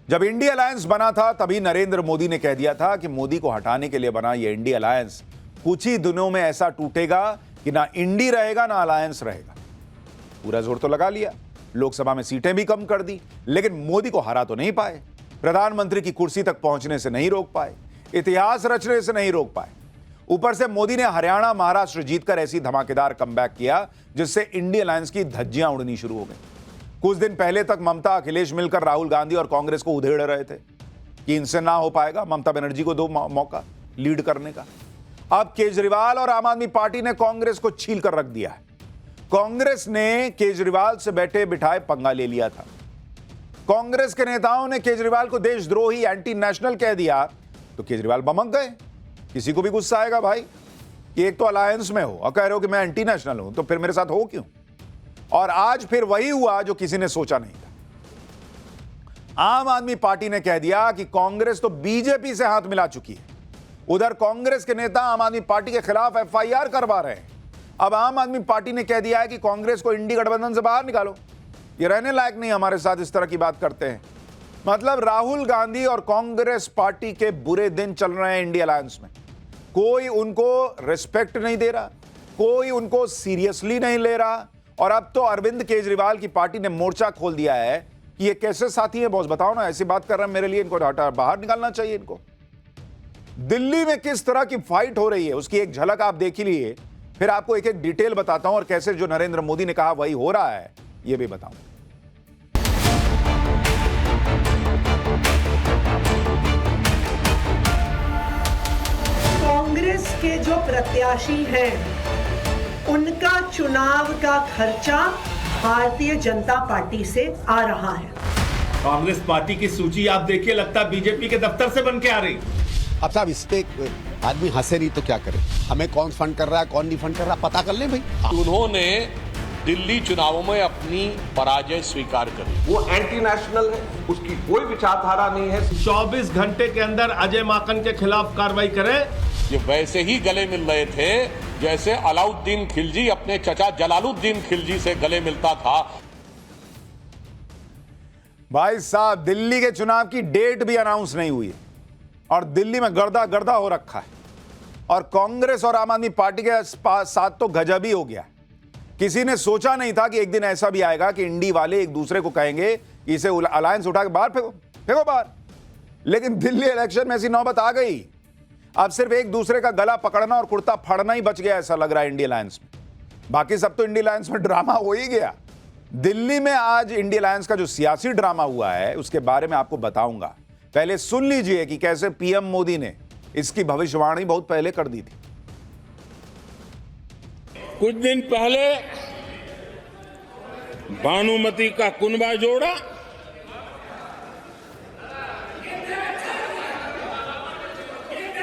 जब INDI alliance बना था तभी नरेंद्र मोदी ने कह दिया था कि मोदी को हटाने के लिए बना यह इंडी अलायंस कुछ ही दिनों में ऐसा टूटेगा कि ना इंडी रहेगा ना अलायंस रहेगा। पूरा जोर तो लगा लिया, लोकसभा में सीटें भी कम कर दी, लेकिन मोदी को हरा तो नहीं पाए, प्रधानमंत्री की कुर्सी तक पहुंचने से नहीं रोक पाए, इतिहास रचने से नहीं रोक पाए। ऊपर से मोदी ने हरियाणा महाराष्ट्र जीतकर ऐसी धमाकेदार कमबैक किया जिससे इंडी अलायंस की धज्जियां उड़नी शुरू हो गई। कुछ दिन पहले तक ममता अखिलेश मिलकर राहुल गांधी और कांग्रेस को उधेड़ रहे थे कि इनसे ना हो पाएगा, ममता बनर्जी को दो मौका लीड करने का। अब केजरीवाल और आम आदमी पार्टी ने कांग्रेस को छील कर रख दिया है। कांग्रेस ने केजरीवाल से बैठे बिठाए पंगा ले लिया था। कांग्रेस के नेताओं ने केजरीवाल को देशद्रोही एंटी नेशनल कह दिया तो केजरीवाल बमक गए। किसी को भी गुस्सा आएगा भाई कि एक तो अलायंस में हो और कह रहे हो कि मैं एंटी नेशनल हूं, तो फिर मेरे साथ हो क्यों। और आज फिर वही हुआ जो किसी ने सोचा नहीं था। आम आदमी पार्टी ने कह दिया कि कांग्रेस तो बीजेपी से हाथ मिला चुकी है। उधर कांग्रेस के नेता आम आदमी पार्टी के खिलाफ एफआईआर करवा रहे हैं। अब आम आदमी पार्टी ने कह दिया है कि कांग्रेस को इंडी गठबंधन से बाहर निकालो, ये रहने लायक नहीं, हमारे साथ इस तरह की बात करते हैं। मतलब राहुल गांधी और कांग्रेस पार्टी के बुरे दिन चल रहे हैं इंडी अलायंस में। कोई उनको रिस्पेक्ट नहीं दे रहा, कोई उनको सीरियसली नहीं ले रहा। और अब तो अरविंद केजरीवाल की पार्टी ने मोर्चा खोल दिया है कि ये कैसे साथी है बॉस, बताओ ना, ऐसी बात कर रहे हैं मेरे लिए, इनको हटा बाहर निकालना चाहिए इनको। दिल्ली में किस तरह की फाइट हो रही है उसकी एक झलक आप देख ही लिए, फिर आपको एक एक डिटेल बताता हूं और कैसे जो नरेंद्र मोदी ने कहा वही हो रहा है ये भी बताऊं। कांग्रेस के जो प्रत्याशी हैं उनका चुनाव का खर्चा भारतीय जनता पार्टी से आ रहा है। कांग्रेस पार्टी की सूची आप देखिए, लगता है बीजेपी के दफ्तर से बन के आ रही। अब साहब इस पे आदमी हंसे नहीं तो क्या करे, हमें कौन फंड कर रहा है कौन नहीं फंड कर रहा पता कर ले भाई। उन्होंने दिल्ली चुनावों में अपनी पराजय स्वीकार करी। वो एंटी नेशनल है, उसकी कोई विचारधारा नहीं है। 24 घंटे के अंदर अजय माकन के खिलाफ कार्रवाई करें। ये वैसे ही गले मिल रहे थे जैसे अलाउद्दीन खिलजी अपने चचा जलालुद्दीन खिलजी से गले मिलता था। भाई साहब, दिल्ली के चुनाव की डेट भी अनाउंस नहीं हुई है और दिल्ली में गर्दा गर्दा हो रखा है। और कांग्रेस और आम आदमी पार्टी के साथ तो गजब ही हो गया। किसी ने सोचा नहीं था कि एक दिन ऐसा भी आएगा कि इंडी वाले एक दूसरे को कहेंगे कि इसे अलायंस उठा के बाहर फेंको बाहर। लेकिन दिल्ली इलेक्शन में ऐसी नौबत आ गई। अब सिर्फ एक दूसरे का गला पकड़ना और कुर्ता फाड़ना ही बच गया, ऐसा लग रहा है इंडी अलायंस में। बाकी सब तो इंडी अलायंस में ड्रामा हो ही गया। दिल्ली में आज इंडी अलायंस का जो सियासी ड्रामा हुआ है उसके बारे में आपको बताऊंगा। पहले सुन लीजिए कि कैसे पीएम मोदी ने इसकी भविष्यवाणी बहुत पहले कर दी थी। कुछ दिन पहले भानुमति का कुनबा जोड़ा,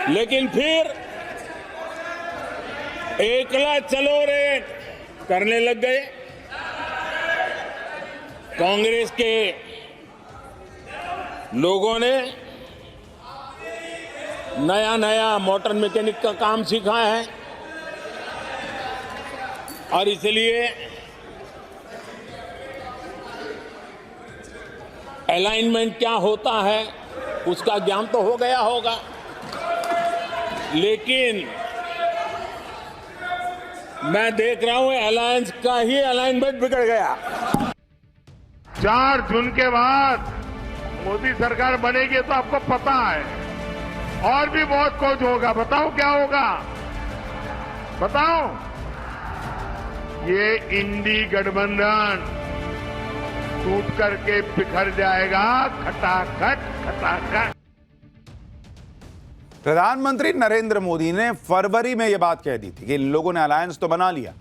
लेकिन फिर एकला चलो रे करने लग गए। कांग्रेस के लोगों ने नया नया मोटर मैकेनिक का काम सीखा है और इसलिए अलाइनमेंट क्या होता है उसका ज्ञान तो हो गया होगा, लेकिन मैं देख रहा हूं अलायंस का ही अलाइनमेंट बिगड़ गया। 4 जून के बाद मोदी सरकार बनेगी तो आपको पता है और भी बहुत कुछ होगा। बताओ क्या होगा, बताओ। ये इंडी गठबंधन टूट करके बिखर जाएगा, खटाखट खटाखट। प्रधानमंत्री नरेंद्र मोदी ने फरवरी में यह बात कह दी थी कि इन लोगों ने अलायंस तो बना लिया,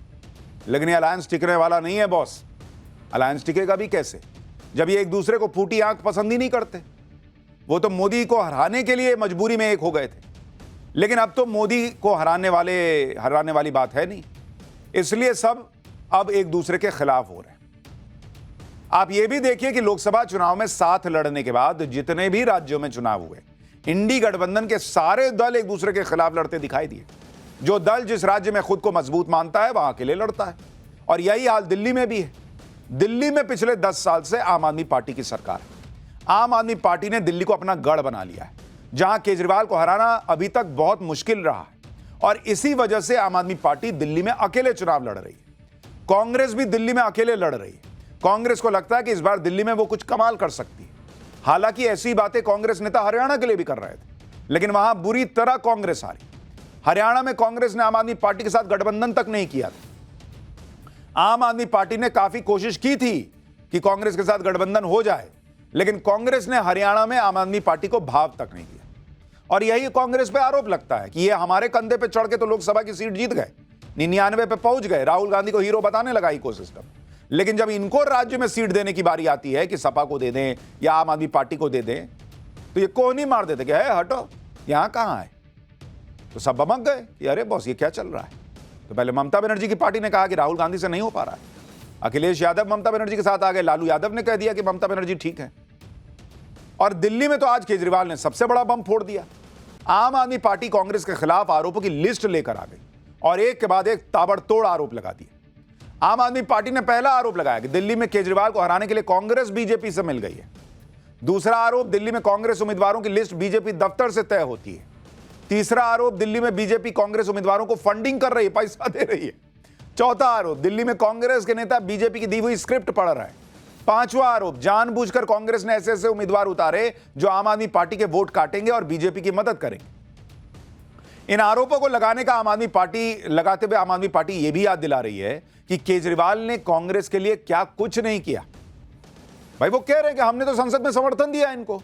लेकिन ये अलायंस टिकने वाला नहीं है बॉस। अलायंस टिकेगा भी कैसे जब ये एक दूसरे को फूटी आंख पसंद ही नहीं करते। वो तो मोदी को हराने के लिए मजबूरी में एक हो गए थे, लेकिन अब तो मोदी को हराने वाली बात है नहीं, इसलिए सब अब एक दूसरे के खिलाफ हो रहे हैं। आप ये भी देखिए कि लोकसभा चुनाव में साथ लड़ने के बाद जितने भी राज्यों में चुनाव हुए, इंडी गठबंधन के सारे दल एक दूसरे के खिलाफ लड़ते दिखाई दिए। जो दल जिस राज्य में खुद को मजबूत मानता है वहां के लिए लड़ता है। और यही हाल दिल्ली में भी है। दिल्ली में पिछले 10 साल से आम आदमी पार्टी की सरकार है। आम आदमी पार्टी ने दिल्ली को अपना गढ़ बना लिया है, जहां केजरीवाल को हराना अभी तक बहुत मुश्किल रहा है और इसी वजह से आम आदमी पार्टी दिल्ली में अकेले चुनाव लड़ रही है। कांग्रेस भी दिल्ली में अकेले लड़ रही है। कांग्रेस को लगता है कि इस बार दिल्ली में वो कुछ कमाल कर सकती है। हालांकि ऐसी बातें कांग्रेस नेता हरियाणा के लिए भी कर रहे थे, लेकिन वहां बुरी तरह कांग्रेस हारी। हरियाणा में कांग्रेस ने आम आदमी पार्टी के साथ गठबंधन तक नहीं किया था। आम आदमी पार्टी ने काफी कोशिश की थी कि कांग्रेस के साथ गठबंधन हो जाए, लेकिन कांग्रेस ने हरियाणा में आम आदमी पार्टी को भाव तक नहीं दिया। और यही कांग्रेस पे आरोप लगता है कि ये हमारे कंधे पे चढ़ के तो लोकसभा की सीट जीत गए, 99 पे पहुंच गए, राहुल गांधी को हीरो बताने लगा इकोसिस्टम। लेकिन जब इनको राज्य में सीट देने की बारी आती है कि सपा को दे दें या आम आदमी पार्टी को दे दें, तो ये कोहनी मार देते कि है हटो, यहां कहां है। तो सब बमक गए कि अरे बॉस ये क्या चल रहा है। तो पहले ममता बनर्जी की पार्टी ने कहा कि राहुल गांधी से नहीं हो पा रहा है। अखिलेश यादव ममता बनर्जी के साथ आ गए, लालू यादव ने कह दिया कि ममता बनर्जी ठीक है। और दिल्ली में तो आज केजरीवाल ने सबसे बड़ा बम फोड़ दिया। आम आदमी पार्टी कांग्रेस के खिलाफ आरोपों की लिस्ट लेकर आ गई और एक के बाद एक ताबड़तोड़ आरोप लगा दिए। आम आदमी पार्टी ने पहला आरोप लगाया कि दिल्ली में केजरीवाल को हराने के लिए कांग्रेस बीजेपी से मिल गई है। दूसरा आरोप, दिल्ली में कांग्रेस उम्मीदवारों की लिस्ट बीजेपी दफ्तर से तय होती है। तीसरा आरोप, दिल्ली में बीजेपी कांग्रेस उम्मीदवारों को फंडिंग कर रही है, पैसा दे रही है। चौथा आरोप, दिल्ली में कांग्रेस के नेता बीजेपी की दी हुई स्क्रिप्ट पढ़ रहे हैं। पांचवा आरोप, जानबूझकर कांग्रेस ने ऐसे उम्मीदवार उतारे जो आम आदमी पार्टी के वोट काटेंगे और बीजेपी की मदद करेंगे। इन आरोपों को लगाते हुए आम आदमी पार्टी यह भी याद दिला रही है कि केजरीवाल ने कांग्रेस के लिए क्या कुछ नहीं किया। भाई वो कह रहे हैं कि हमने तो संसद में समर्थन दिया इनको,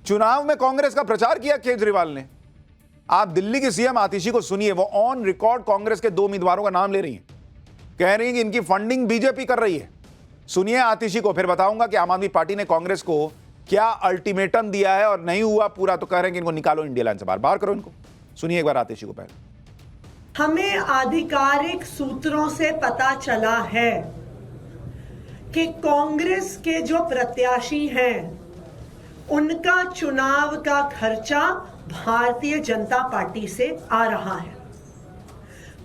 चुनाव में कांग्रेस का प्रचार किया केजरीवाल ने। आप दिल्ली की सीएम आतिशी को सुनिए, वो ऑन रिकॉर्ड कांग्रेस के 2 उम्मीदवारों का नाम ले रही हैं, कह रही हैं कि इनकी फंडिंग बीजेपी कर रही है। सुनिए आतिशी को, फिर बताऊंगा कि आम आदमी पार्टी ने कांग्रेस को क्या अल्टीमेटम दिया है और नहीं हुआ पूरा तो कह रहे हैं कि इनको निकालो इंडिया लाइन से बाहर करो इनको। सुनिए एक बार आतिशी को पहले। हमें आधिकारिक सूत्रों से पता चला है कि कांग्रेस के जो प्रत्याशी हैं उनका चुनाव का खर्चा भारतीय जनता पार्टी से आ रहा है।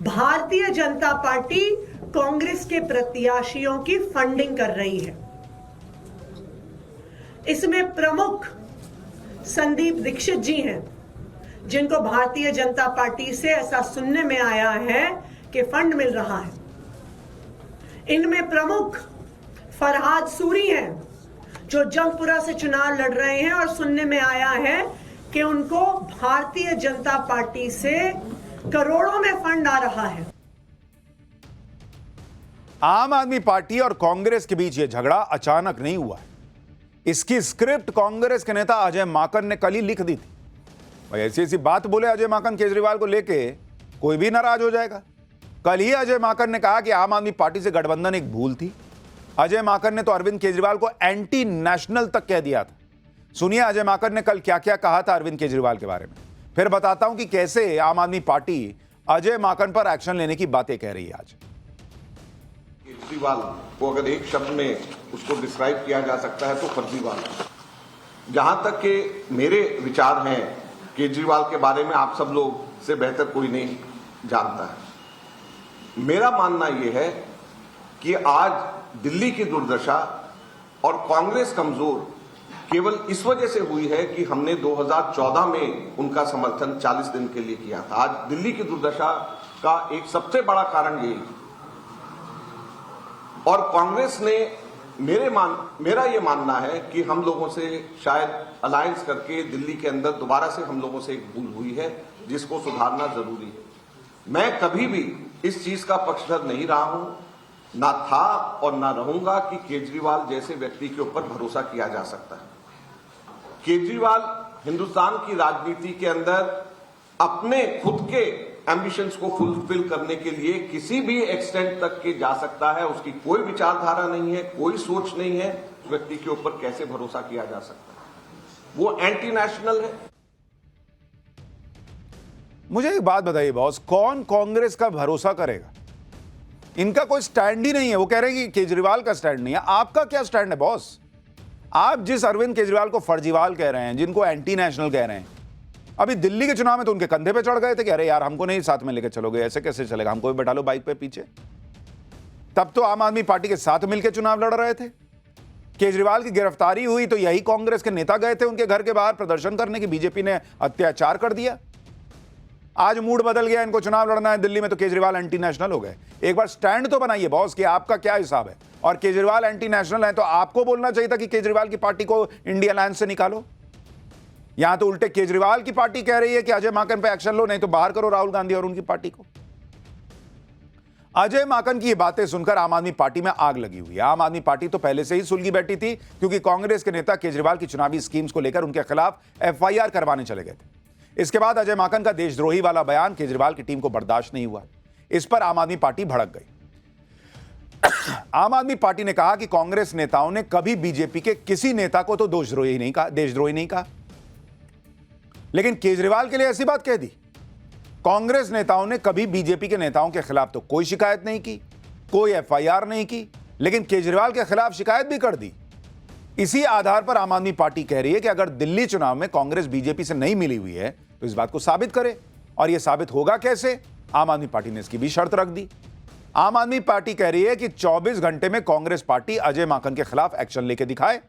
भारतीय जनता पार्टी कांग्रेस के प्रत्याशियों की फंडिंग कर रही है। इसमें प्रमुख संदीप दीक्षित जी हैं, जिनको भारतीय जनता पार्टी से ऐसा सुनने में आया है कि फंड मिल रहा है। इनमें प्रमुख फरहाद सूरी हैं, जो जंगपुरा से चुनाव लड़ रहे हैं और सुनने में आया है कि उनको भारतीय जनता पार्टी से करोड़ों में फंड आ रहा है। आम आदमी पार्टी और कांग्रेस के बीच यह झगड़ा अचानक नहीं हुआ है। इसकी स्क्रिप्ट कांग्रेस के नेता अजय माकन ने कल ही लिख दी थी। भाई ऐसी बात बोले अजय माकन केजरीवाल को लेके, कोई भी नाराज हो जाएगा। कल ही अजय माकन ने कहा कि आम आदमी पार्टी से गठबंधन एक भूल थी। अजय माकन ने तो अरविंद केजरीवाल को एंटी नेशनल तक कह दिया था। सुनिए अजय माकन ने कल क्या क्या कहा था अरविंद केजरीवाल के बारे में, फिर बताता हूं कि कैसे आम आदमी पार्टी अजय माकन पर एक्शन लेने की बातें कह रही है। आज केजरीवाल को अगर एक शब्द में उसको डिस्क्राइब किया जा सकता है तो फर्जीवाल। जहां तक के मेरे विचार हैं केजरीवाल के बारे में, आप सब लोग से बेहतर कोई नहीं जानता है। मेरा मानना यह है कि आज दिल्ली की दुर्दशा और कांग्रेस कमजोर केवल इस वजह से हुई है कि हमने 2014 में उनका समर्थन 40 दिन के लिए किया था। आज दिल्ली की दुर्दशा का एक सबसे बड़ा कारण यही, और कांग्रेस ने मेरा ये मानना है कि हम लोगों से शायद अलायंस करके दिल्ली के अंदर दोबारा से हम लोगों से एक भूल हुई है, जिसको सुधारना जरूरी है। मैं कभी भी इस चीज का पक्षधर नहीं रहा हूं, ना था और ना रहूंगा कि केजरीवाल जैसे व्यक्ति के ऊपर भरोसा किया जा सकता है। केजरीवाल हिंदुस्तान की राजनीति के अंदर अपने खुद के एम्बिशंस को फुलफिल करने के लिए किसी भी एक्सटेंट तक के जा सकता है। उसकी कोई विचारधारा नहीं है, कोई सोच नहीं है। उस व्यक्ति के ऊपर कैसे भरोसा किया जा सकता है? वो एंटी नेशनल है। मुझे एक बात बताइए बॉस, कौन कांग्रेस का भरोसा करेगा? इनका कोई स्टैंड ही नहीं है। वो कह रहे हैं कि केजरीवाल का स्टैंड नहीं है। आपका क्या स्टैंड है बॉस? आप जिस अरविंद केजरीवाल को फर्जीवाल कह रहे हैं, जिनको एंटी नेशनल कह रहे हैं, अभी दिल्ली के चुनाव में तो उनके कंधे पे चढ़ गए थे कि अरे यार हमको नहीं साथ में लेकर चलोगे, ऐसे कैसे चलेगा, हमको भी बैठा लो बाइक पे पीछे। तब तो आम आदमी पार्टी के साथ मिलकर चुनाव लड़ रहे थे। केजरीवाल की गिरफ्तारी हुई तो यही कांग्रेस के नेता गए थे उनके घर के बाहर प्रदर्शन करने की बीजेपी ने अत्याचार कर दिया। आज मूड बदल गया, इनको चुनाव लड़ना है दिल्ली में तो केजरीवाल एंटी नेशनल हो गए। एक बार स्टैंड तो बनाइए बॉस कि आपका क्या हिसाब है। और केजरीवाल एंटी नेशनल है तो आपको बोलना चाहिए था कि केजरीवाल की पार्टी को इंडिया अलायंस से निकालो। यहां तो उल्टे केजरीवाल की पार्टी कह रही है कि अजय माकन पे एक्शन लो, नहीं तो बाहर करो राहुल गांधी और उनकी पार्टी को। अजय माकन की ये बातें सुनकर आम आदमी पार्टी में आग लगी हुई है। आम आदमी पार्टी तो पहले से ही सुलगी बैठी थी क्योंकि कांग्रेस के नेता केजरीवाल की चुनावी स्कीम्स को लेकर उनके खिलाफ एफआईआर करवाने चले गए थे। इसके बाद अजय माकन का देशद्रोही वाला बयान केजरीवाल की टीम को बर्दाश्त नहीं हुआ। इस पर आम आदमी पार्टी भड़क गई। आम आदमी पार्टी ने कहा कि कांग्रेस नेताओं ने कभी बीजेपी के किसी नेता को तो देशद्रोही नहीं कहा, लेकिन केजरीवाल के लिए ऐसी बात कह दी। कांग्रेस नेताओं ने कभी बीजेपी के नेताओं के खिलाफ तो कोई शिकायत नहीं की, कोई एफआईआर नहीं की, लेकिन केजरीवाल के खिलाफ शिकायत भी कर दी। इसी आधार पर आम आदमी पार्टी कह रही है कि अगर दिल्ली चुनाव में कांग्रेस बीजेपी से नहीं मिली हुई है तो इस बात को साबित करे। और यह साबित होगा कैसे? आम आदमी पार्टी ने इसकी भी शर्त रख दी। आम आदमी पार्टी कह रही है कि 24 घंटे में कांग्रेस पार्टी अजय माकन के खिलाफ एक्शन लेके दिखाए।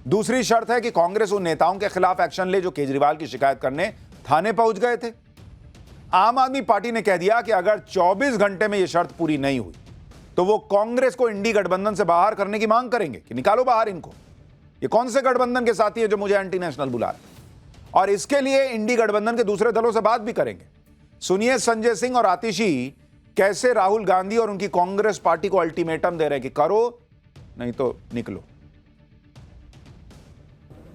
दूसरी शर्त है कि कांग्रेस उन नेताओं के खिलाफ एक्शन ले जो केजरीवाल की शिकायत करने थाने पहुंच गए थे। आम आदमी पार्टी ने कह दिया कि अगर 24 घंटे में यह शर्त पूरी नहीं हुई तो वो कांग्रेस को इंडी गठबंधन से बाहर करने की मांग करेंगे कि निकालो बाहर इनको। ये कौन से गठबंधन के साथी है जो मुझे एंटी नेशनल बुला रहे हैं? और इसके लिए इंडी गठबंधन के दूसरे दलों से बात भी करेंगे। सुनिए संजय सिंह और आतिशी कैसे राहुल गांधी और उनकी कांग्रेस पार्टी को अल्टीमेटम दे रहे हैं कि करो नहीं तो निकलो।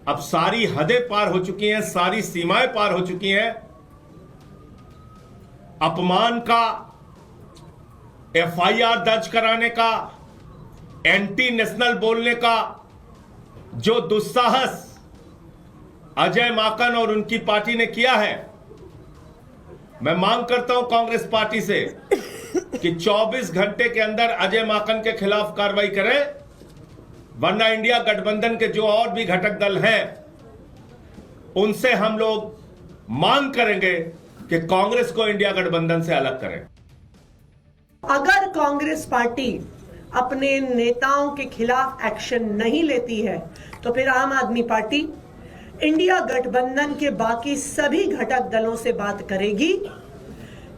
अब सारी हदें पार हो चुकी हैं, सारी सीमाएं पार हो चुकी हैं। अपमान का, एफआईआर दर्ज कराने का, एंटी नेशनल बोलने का जो दुस्साहस अजय माकन और उनकी पार्टी ने किया है, मैं मांग करता हूं कांग्रेस पार्टी से कि 24 घंटे के अंदर अजय माकन के खिलाफ कार्रवाई करें, वरना इंडिया गठबंधन के जो और भी घटक दल हैं उनसे हम लोग मांग करेंगे कि कांग्रेस को इंडिया गठबंधन से अलग करें। अगर कांग्रेस पार्टी अपने नेताओं के खिलाफ एक्शन नहीं लेती है तो फिर आम आदमी पार्टी इंडिया गठबंधन के बाकी सभी घटक दलों से बात करेगी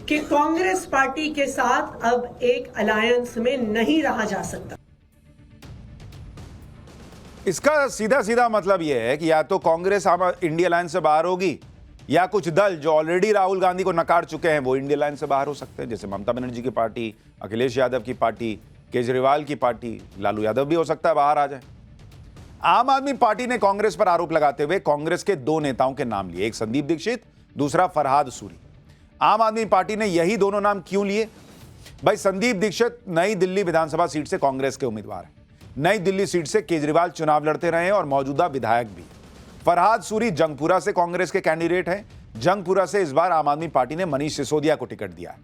कि कांग्रेस पार्टी के साथ अब एक अलायंस में नहीं रहा जा सकता। इसका सीधा सीधा मतलब यह है कि या तो कांग्रेस इंडिया अलायंस से बाहर होगी या कुछ दल जो ऑलरेडी राहुल गांधी को नकार चुके हैं वो इंडिया अलायंस से बाहर हो सकते हैं, जैसे ममता बनर्जी की पार्टी, अखिलेश यादव की पार्टी, केजरीवाल की पार्टी, लालू यादव भी हो सकता है बाहर आ जाए। आम आदमी पार्टी ने कांग्रेस पर आरोप लगाते हुए कांग्रेस के दो नेताओं के नाम लिए, एक संदीप दीक्षित, दूसरा फरहाद सूरी। आम आदमी पार्टी ने यही दोनों नाम क्यों लिए? भाई संदीप दीक्षित नई दिल्ली विधानसभा सीट से कांग्रेस के उम्मीदवार हैं। नई दिल्ली सीट से केजरीवाल चुनाव लड़ते रहे हैं और मौजूदा विधायक भी। फरहाद सूरी जंगपुरा से कांग्रेस के कैंडिडेट हैं। जंगपुरा से इस बार आम आदमी पार्टी ने मनीष सिसोदिया को टिकट दिया।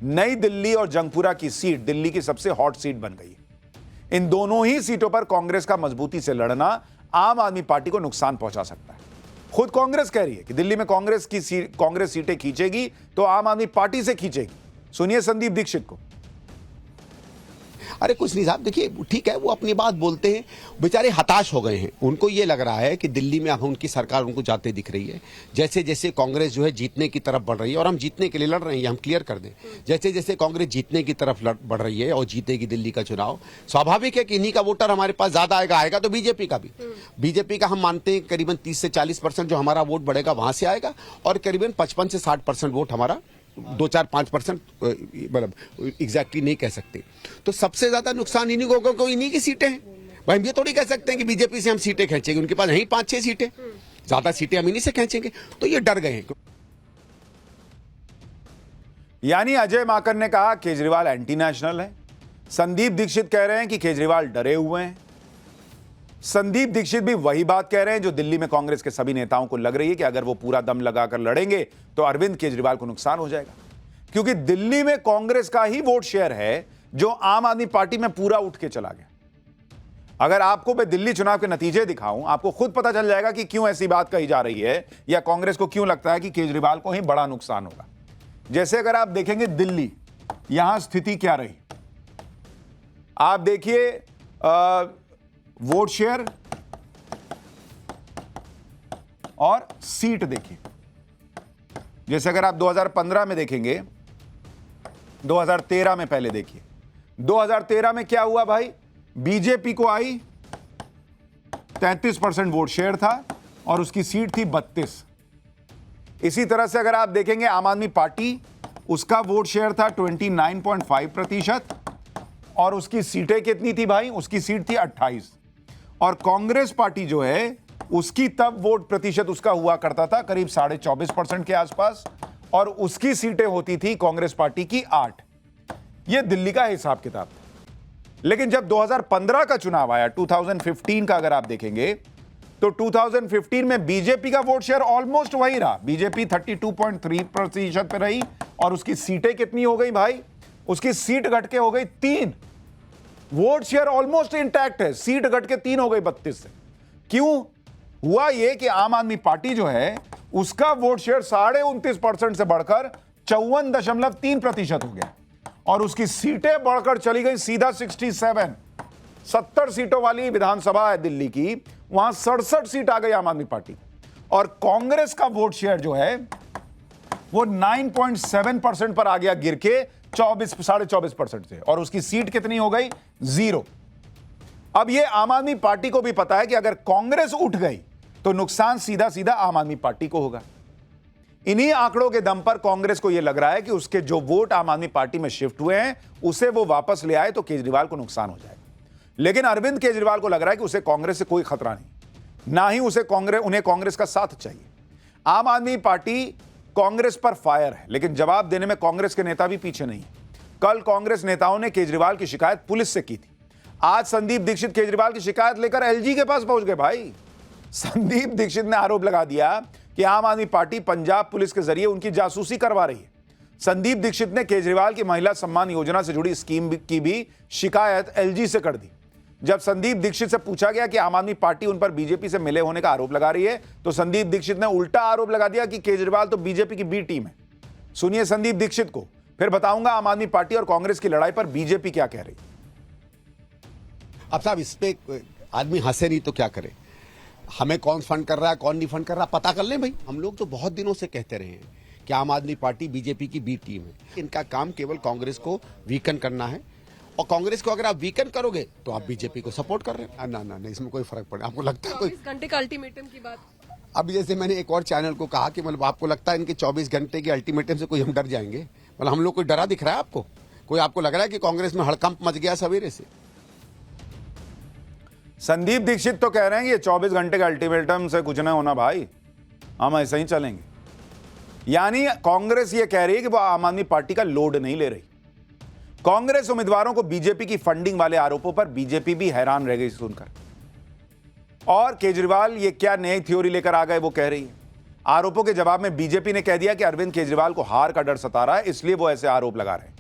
नई दिल्ली और जंगपुरा की सीट दिल्ली की सबसे हॉट सीट बन गई है। इन दोनों ही सीटों पर कांग्रेस का मजबूती से लड़ना आम आदमी पार्टी को नुकसान पहुंचा सकता है। खुद कांग्रेस कह रही है कि दिल्ली में कांग्रेस सीटें खींचेगी तो आम आदमी पार्टी से खींचेगी। सुनिए संदीप दीक्षित को। अरे कुछ नहीं साहब, देखिए ठीक है, वो अपनी बात बोलते हैं, बेचारे हताश हो गए हैं। उनको ये लग रहा है कि दिल्ली में अब उनकी सरकार उनको जाते दिख रही है। जैसे जैसे कांग्रेस जो है जीतने की तरफ बढ़ रही है, और हम जीतने के लिए लड़ रहे हैं, हम क्लियर कर दें, जैसे जैसे कांग्रेस जीतने की तरफ बढ़ रही है और जीतेगी दिल्ली का चुनाव, स्वाभाविक है कि इन्हीं का वोटर हमारे पास ज्यादा आएगा तो बीजेपी का भी। बीजेपी का हम मानते हैं करीबन 30 से 40% जो हमारा वोट बढ़ेगा वहां से आएगा, और करीबन 55 से 60% वोट हमारा 2-4-5% मतलब एग्जैक्टली नहीं कह सकते। तो सबसे ज्यादा नुकसान इन्हीं को इन्हीं की सीटें हैं। भाई हम ये थोड़ी कह सकते हैं कि बीजेपी से हम सीटें खींचेंगे, उनके पास यही 5-6 सीटें, ज्यादा सीटें हम इन्हीं से खींचेंगे। तो ये डर गए हैं। यानी अजय माकन ने कहा केजरीवाल एंटी नेशनल है। संदीप दीक्षित कह रहे हैं कि केजरीवाल डरे हुए हैं। संदीप दीक्षित भी वही बात कह रहे हैं जो दिल्ली में कांग्रेस के सभी नेताओं को लग रही है कि अगर वो पूरा दम लगाकर लड़ेंगे तो अरविंद केजरीवाल को नुकसान हो जाएगा, क्योंकि दिल्ली में कांग्रेस का ही वोट शेयर है जो आम आदमी पार्टी में पूरा उठ के चला गया। अगर आपको मैं दिल्ली चुनाव के नतीजे दिखाऊं, आपको खुद पता चल जाएगा कि क्यों ऐसी बात कही जा रही है या कांग्रेस को क्यों लगता है कि केजरीवाल को ही बड़ा नुकसान होगा। जैसे अगर आप देखेंगे दिल्ली, यहां स्थिति क्या रही, आप देखिए वोट शेयर और सीट देखिए। जैसे अगर आप 2015 में देखेंगे, 2013 में पहले देखिए, 2013 में क्या हुआ भाई, बीजेपी को आई 33% वोट शेयर था और उसकी सीट थी 32। इसी तरह से अगर आप देखेंगे आम आदमी पार्टी, उसका वोट शेयर था 29.5% और उसकी सीटें कितनी थी भाई, उसकी सीट थी 28। और कांग्रेस पार्टी जो है उसकी तब वोट प्रतिशत उसका हुआ करता था करीब 24.5% के आसपास और उसकी सीटें होती थी कांग्रेस पार्टी की 8। यह दिल्ली का हिसाब किताब। लेकिन जब 2015 का चुनाव आया, 2015 का अगर आप देखेंगे तो 2015 में बीजेपी का वोट शेयर ऑलमोस्ट वही रहा, बीजेपी 32.3% पे रही और उसकी सीटें कितनी हो गई भाई, उसकी सीट घट के हो गई 3। वोट शेयर ऑलमोस्ट इंटैक्ट है, सीट घट के 3 हो गई 32 से। क्यों हुआ यह कि आम आदमी पार्टी जो है उसका वोट शेयर 29.5% से बढ़कर 54.3% हो गया और उसकी सीटें बढ़कर चली गई सीधा 67। 70 सीटों वाली विधानसभा है दिल्ली की, वहां 67 सीट आ गई आम आदमी पार्टी। और कांग्रेस का वोट शेयर जो है वो 9.7% पर आ गया गिर के 24.5% से और उसकी सीट कितनी हो गई, 0। अब ये आम आदमी पार्टी को भी पता है कि अगर कांग्रेस उठ गई तो नुकसान सीधा सीधा आम आदमी पार्टी को होगा। इन्हीं आंकड़ों के दम पर कांग्रेस को यह लग रहा है कि उसके जो वोट आम आदमी पार्टी में शिफ्ट हुए हैं उसे वो वापस ले आए तो केजरीवाल को नुकसान हो जाएगा। लेकिन अरविंद केजरीवाल को लग रहा है कि उसे कांग्रेस से कोई खतरा नहीं, ना ही उन्हें कांग्रेस का साथ चाहिए। आम आदमी पार्टी कांग्रेस पर फायर है, लेकिन जवाब देने में कांग्रेस के नेता भी पीछे नहीं है। कल कांग्रेस नेताओं ने केजरीवाल की शिकायत पुलिस से की थी। आज संदीप दीक्षित केजरीवाल की शिकायत लेकर एलजी के पास पहुंच गए भाई। संदीप दीक्षित ने आरोप लगा दिया कि आम आदमी पार्टी पंजाब पुलिस के जरिए उनकी जासूसी करवा रही है। संदीप दीक्षित ने केजरीवाल की महिला सम्मान योजना से जुड़ी स्कीम की भी शिकायत एलजी से कर दी। जब संदीप दीक्षित से पूछा गया कि आम आदमी पार्टी उन पर बीजेपी से मिले होने का आरोप लगा रही है तो संदीप दीक्षित ने उल्टा आरोप लगा दिया कि केजरीवाल तो बीजेपी की बी टीम है। सुनिए संदीप दीक्षित को, फिर बताऊंगा आम आदमी पार्टी और कांग्रेस की लड़ाई पर बीजेपी क्या कह रही। अब साहब इस पे आदमी हंसे नहीं तो क्या करे, हमें कौन फंड कर रहा है कौन नहीं फंड कर रहा पता कर लें भाई। हम लोग तो बहुत दिनों से कहते रहे हैं कि आम आदमी पार्टी बीजेपी की बी टीम है। इनका काम केवल कांग्रेस को वीकन करना है और कांग्रेस को अगर आप वीकन करोगे तो आप बीजेपी को सपोर्ट कर रहे हैं। ना इसमें कोई फर्क पड़े। आपको लगता है कोई 24 घंटे का अल्टीमेटम की बात? अब जैसे मैंने एक और चैनल को कहा कि मतलब आपको लगता है इनके 24 घंटे के अल्टीमेटम से कोई हम डर जाएंगे? मतलब हम लोग कोई डरा दिख रहा है आपको? कोई आपको लग रहा है कि कांग्रेस में हड़कंप मच गया सवेरे से? संदीप दीक्षित तो कह रहे हैं कि ये 24 घंटे का अल्टीमेटम से कुछ नहीं होना भाई, हम ऐसे ही चलेंगे। यानी कांग्रेस ये कह रही है कि वो आम आदमी पार्टी का लोड नहीं ले रही। कांग्रेस उम्मीदवारों को बीजेपी की फंडिंग वाले आरोपों पर बीजेपी भी हैरान रह गई सुनकर। और केजरीवाल ये क्या नई थ्योरी लेकर आ गए वो कह रही है। आरोपों के जवाब में बीजेपी ने कह दिया कि अरविंद केजरीवाल को हार का डर सता रहा है, इसलिए वो ऐसे आरोप लगा रहे हैं।